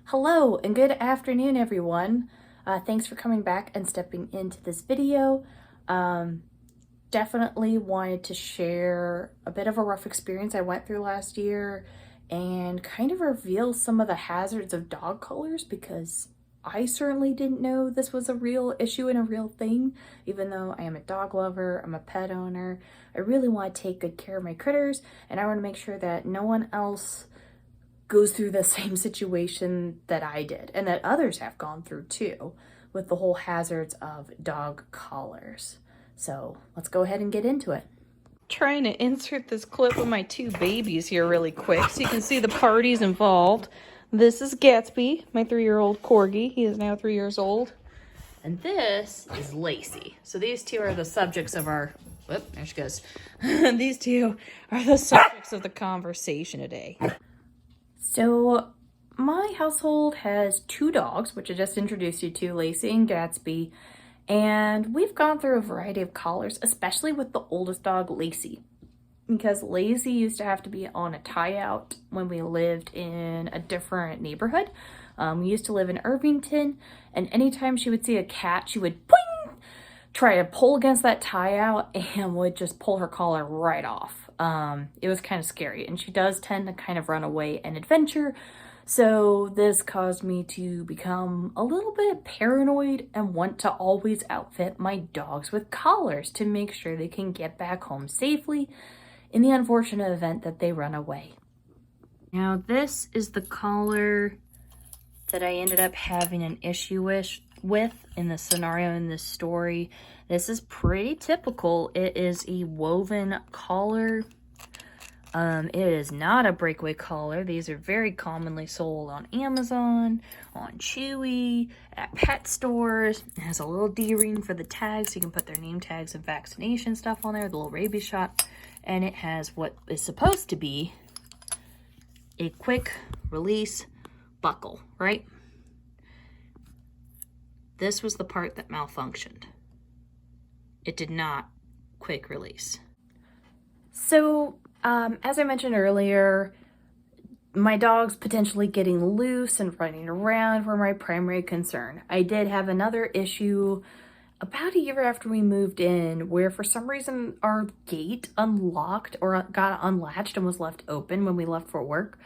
Hello and good afternoon, everyone. Thanks for coming back and stepping into this video. Definitely wanted to share a bit of a rough experience I went through last year and kind of reveal some of the hazards of dog collars, because I certainly didn't know this was a real issue and a real thing. Even though I am a dog lover, I'm a pet owner, I really want to take good care of my critters, and I want to make sure that no one else goes through the same situation that I did and that others have gone through too, with the whole hazards of dog collars. So let's go ahead and get into it. Trying to insert this clip of my two babies here really quick so you can see the parties involved. This is Gatsby, my 3-year-old corgi. He is now 3 years old. And this is Lacey. So these two are the subjects of our... Whoop, there she goes. These two are the subjects of the conversation today. So my household has 2 dogs, which I just introduced you to, Lacey and Gatsby, and we've gone through a variety of collars, especially with the oldest dog, Lacey, because Lacey used to have to be on a tie-out when we lived in a different neighborhood. We used to live in Irvington, and anytime she would see a cat, she would boing, try to pull against that tie-out and would just pull her collar right off. It was kind of scary, and she does tend to kind of run away and adventure, so this caused me to become a little bit paranoid and want to always outfit my dogs with collars to make sure they can get back home safely in the unfortunate event that they run away. Now this is the collar that I ended up having an issue with in the scenario in this story. This is pretty typical. It is a woven collar. It is not a breakaway collar. These are very commonly sold on Amazon, on Chewy, at pet stores. It has a little D-ring for the tags, so you can put their name tags and vaccination stuff on there, the little rabies shot. And it has what is supposed to be a quick release buckle, right? This was the part that malfunctioned. It did not quick release. So, as I mentioned earlier, my dogs potentially getting loose and running around were my primary concern. I did have another issue about a year after we moved in, where for some reason our gate unlocked or got unlatched and was left open when we left for work.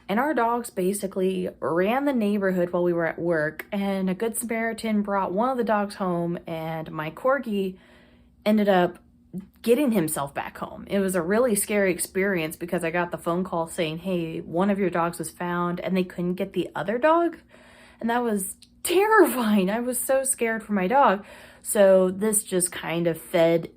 And our dogs basically ran the neighborhood while we were at work, and a good Samaritan brought one of the dogs home, and my corgi ended up getting himself back home. It was a really scary experience because I got the phone call saying, hey, one of your dogs was found, and they couldn't get the other dog. And that was terrifying. I was so scared for my dog. So this just kind of fed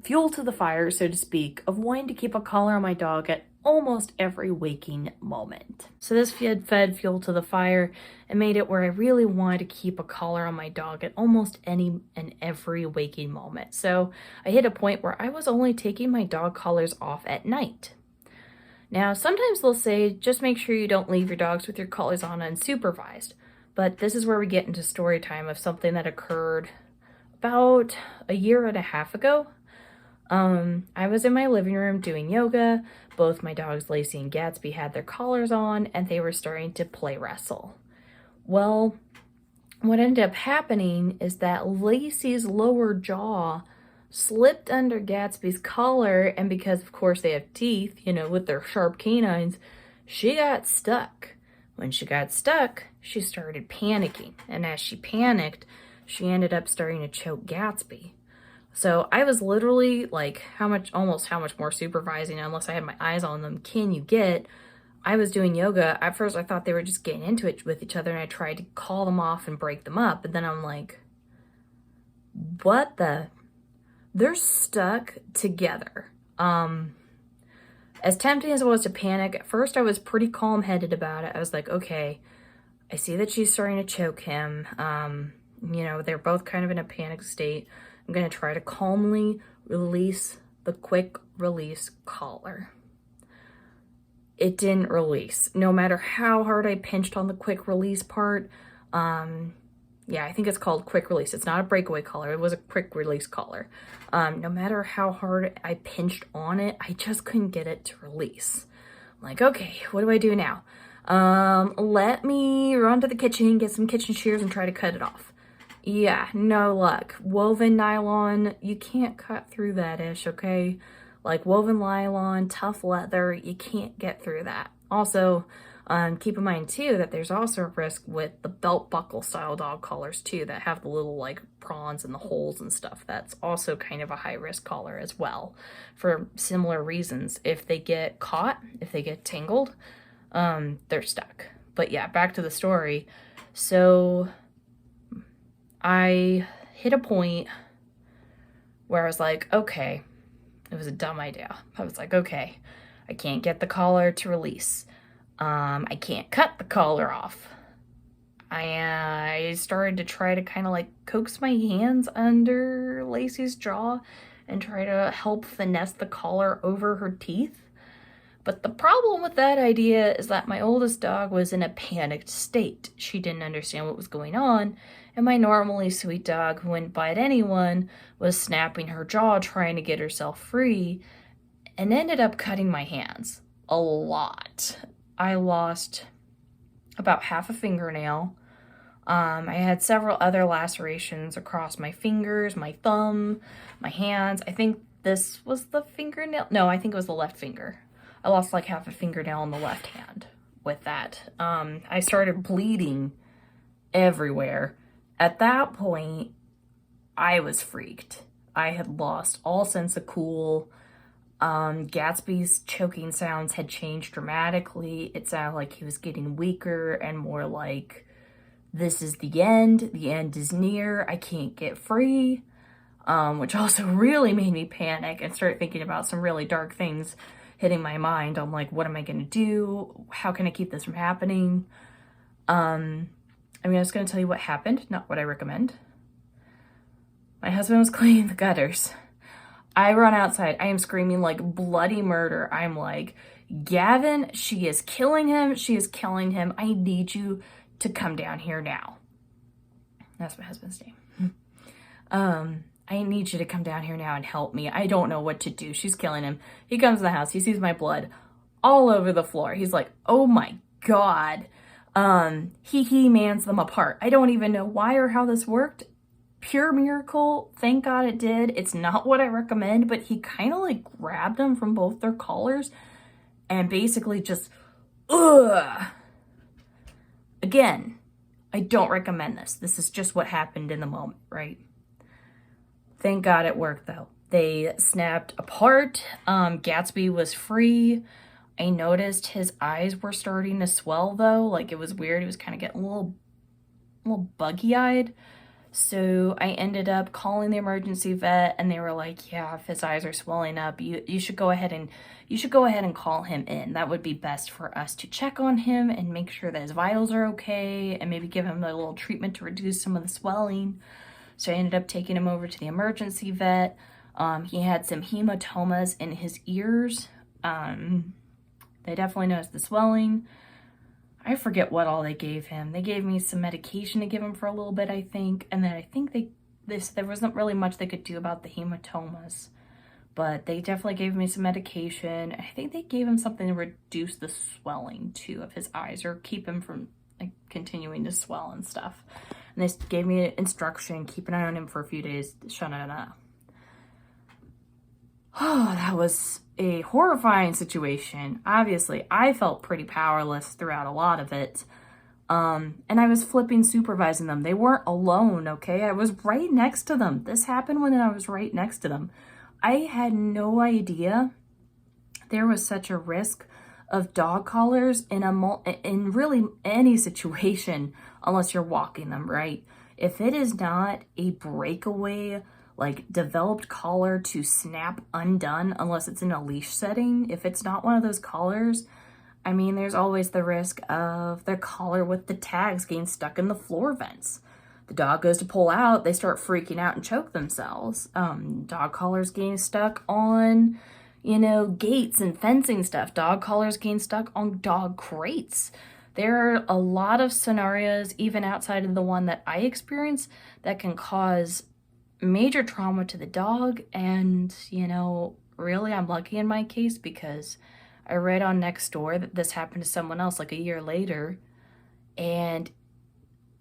fuel to the fire, so to speak, of wanting to keep a collar on my dog at almost every waking moment. So this fed fuel to the fire and made it where I really wanted to keep a collar on my dog at almost any and every waking moment. So I hit a point where I was only taking my dog collars off at night. Now, sometimes they'll say, just make sure you don't leave your dogs with your collars on unsupervised. But this is where we get into story time of something that occurred about a year and a half ago. I was in my living room doing yoga. Both my dogs, Lacey and Gatsby, had their collars on, and they were starting to play wrestle. Well, what ended up happening is that Lacey's lower jaw slipped under Gatsby's collar, and because, of course, they have teeth, you know, with their sharp canines, she got stuck. When she got stuck, she started panicking, and as she panicked, she ended up starting to choke Gatsby. So I was literally like, almost how much more supervising, unless I had my eyes on them, can you get? I was doing yoga. At first I thought they were just getting into it with each other, and I tried to call them off and break them up. But then I'm like, what the? They're stuck together. As tempting as it was to panic, at first I was pretty calm-headed about it. I was like, okay, I see that she's starting to choke him. You know, they're both kind of in a panic state. I'm going to try to calmly release the quick release collar. It didn't release. No matter how hard I pinched on the quick release part, yeah, I think it's called quick release. It's not a breakaway collar. It was a quick release collar. No matter how hard I pinched on it, I just couldn't get it to release. I'm like, okay, what do I do now? Let me run to the kitchen, get some kitchen shears and try to cut it off. Yeah, no luck. Woven nylon, you can't cut through that ish, okay? Like woven nylon, tough leather, you can't get through that. Also, keep in mind too that there's also a risk with the belt buckle style dog collars too that have the little like prongs and the holes and stuff. That's also kind of a high risk collar as well for similar reasons. If they get caught, if they get tangled, they're stuck. But yeah, back to the story. So I hit a point where I was like, okay, it was a dumb idea. I was like, okay, I can't get the collar to release. I can't cut the collar off. I started to try to kind of like coax my hands under Lacey's jaw and try to help finesse the collar over her teeth. But the problem with that idea is that my oldest dog was in a panicked state. She didn't understand what was going on, and my normally sweet dog who wouldn't bite anyone was snapping her jaw trying to get herself free and ended up cutting my hands a lot. I lost about half a fingernail. I had several other lacerations across my fingers, my thumb, my hands. I think this was the fingernail. No, I think it was the left finger. I lost like half a fingernail on the left hand with that. I started bleeding everywhere. At that point, I was freaked. I had lost all sense of cool. Gatsby's choking sounds had changed dramatically. It sounded like he was getting weaker and more like, this is the end is near, I can't get free, which also really made me panic and start thinking about some really dark things hitting my mind. I'm like, what am I gonna do? How can I keep this from happening? I'm just gonna tell you what happened, not what I recommend. My husband was cleaning the gutters. I run outside. I am screaming like bloody murder. I'm like, Gavin, she is killing him. She is killing him. I need you to come down here now. That's my husband's name. I need you to come down here now and help me. I don't know what to do. She's killing him. He comes in the house. He sees my blood all over the floor. He's like, oh my God. He mans them apart. I don't even know why or how this worked. Pure miracle. Thank God it did. It's not what I recommend, but he kind of like grabbed them from both their collars and basically just, ugh. Again, I don't recommend this. This is just what happened in the moment, right? Thank God it worked though. They snapped apart. Gatsby was free. I noticed his eyes were starting to swell though. Like it was weird. He was kind of getting a little buggy-eyed. So I ended up calling the emergency vet and they were like, yeah, if his eyes are swelling up, you should go ahead and call him in. That would be best for us to check on him and make sure that his vitals are okay and maybe give him a little treatment to reduce some of the swelling. So I ended up taking him over to the emergency vet. He had some hematomas in his ears. They definitely noticed the swelling. I forget what all they gave him. They gave me some medication to give him for a little bit, I think. And then I think there wasn't really much they could do about the hematomas. But they definitely gave me some medication. I think they gave him something to reduce the swelling, too, of his eyes. Or keep him from like continuing to swell and stuff. And they gave me an instruction, keep an eye on him for a few days. Shana. Oh, that was a horrifying situation. Obviously, I felt pretty powerless throughout a lot of it. And I was flipping supervising them. They weren't alone, okay? I was right next to them. This happened when I was right next to them. I had no idea there was such a risk of dog collars in really any situation unless you're walking them, right? If it is not a breakaway like developed collar to snap undone unless it's in a leash setting. If it's not one of those collars, I mean, there's always the risk of the collar with the tags getting stuck in the floor vents. The dog goes to pull out, they start freaking out and choke themselves. Dog collars getting stuck on, gates and fencing stuff. Dog collars getting stuck on dog crates. There are a lot of scenarios, even outside of the one that I experienced, that can cause major trauma to the dog. And really I'm lucky in my case because I read on Nextdoor that this happened to someone else like a year later, and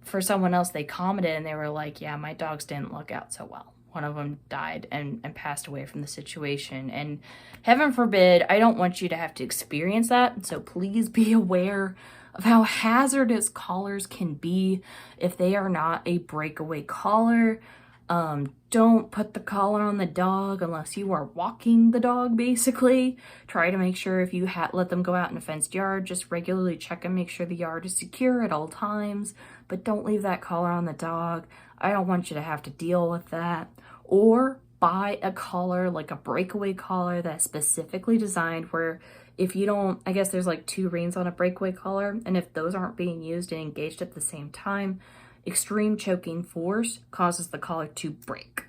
for someone else, they commented and they were like, yeah, my dogs didn't look out so well. One of them died and passed away from the situation. And heaven forbid, I don't want you to have to experience that. So please be aware of how hazardous collars can be if they are not a breakaway collar. Don't put the collar on the dog unless you are walking the dog, basically. Try to make sure if you let them go out in a fenced yard, just regularly check and make sure the yard is secure at all times. But don't leave that collar on the dog. I don't want you to have to deal with that. Or buy a collar, like a breakaway collar that's specifically designed where if you don't, I guess there's like 2 reins on a breakaway collar, and if those aren't being used and engaged at the same time, extreme choking force causes the collar to break.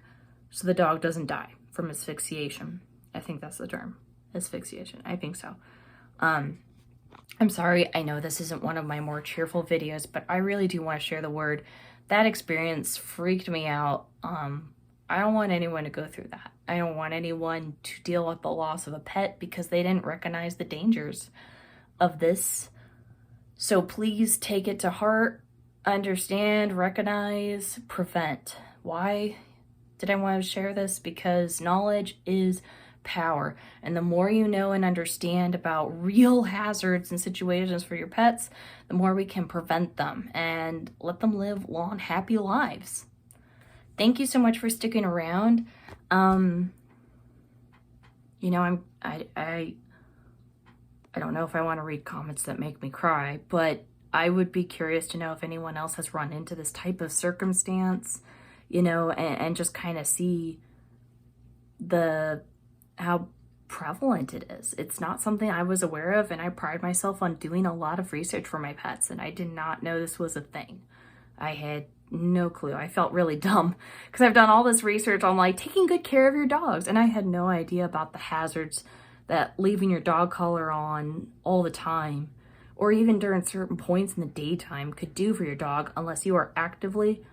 So the dog doesn't die from asphyxiation. I think that's the term. Asphyxiation. I think so. I'm sorry, I know this isn't one of my more cheerful videos, but I really do want to share the word. That experience freaked me out. I don't want anyone to go through that. I don't want anyone to deal with the loss of a pet because they didn't recognize the dangers of this. So please take it to heart, understand, recognize, prevent. Why did I want to share this? Because knowledge is power, and the more you know and understand about real hazards and situations for your pets, the more we can prevent them and let them live long, happy lives. Thank you so much for sticking around. You know, I don't know if I want to read comments that make me cry, but I would be curious to know if anyone else has run into this type of circumstance, you know, and just kind of see how prevalent it is. It's not something I was aware of, and I pride myself on doing a lot of research for my pets, and I did not know this was a thing. I had no clue. I felt really dumb because I've done all this research on like taking good care of your dogs, and I had no idea about the hazards that leaving your dog collar on all the time or even during certain points in the daytime could do for your dog unless you are actively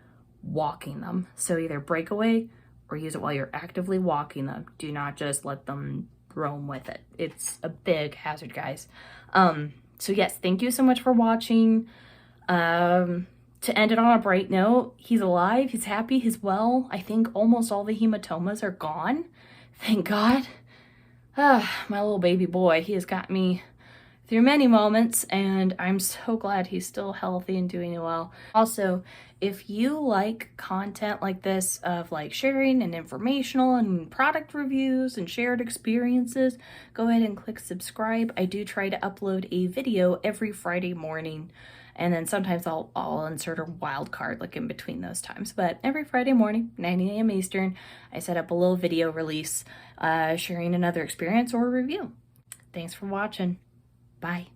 walking them. So either break away or use it while you're actively walking them. Do not just let them roam with it. It's a big hazard, guys. So yes, thank you so much for watching. To end it on a bright note, he's alive, he's happy, he's well. I think almost all the hematomas are gone. Thank God. My little baby boy, he has got me through many moments, and I'm so glad he's still healthy and doing well. Also, if you like content like this of like sharing and informational and product reviews and shared experiences, go ahead and click subscribe. I do try to upload a video every Friday morning, and then sometimes I'll insert a wild card like in between those times. But every Friday morning, 9 a.m. Eastern, I set up a little video release sharing another experience or review. Thanks for watching. Bye.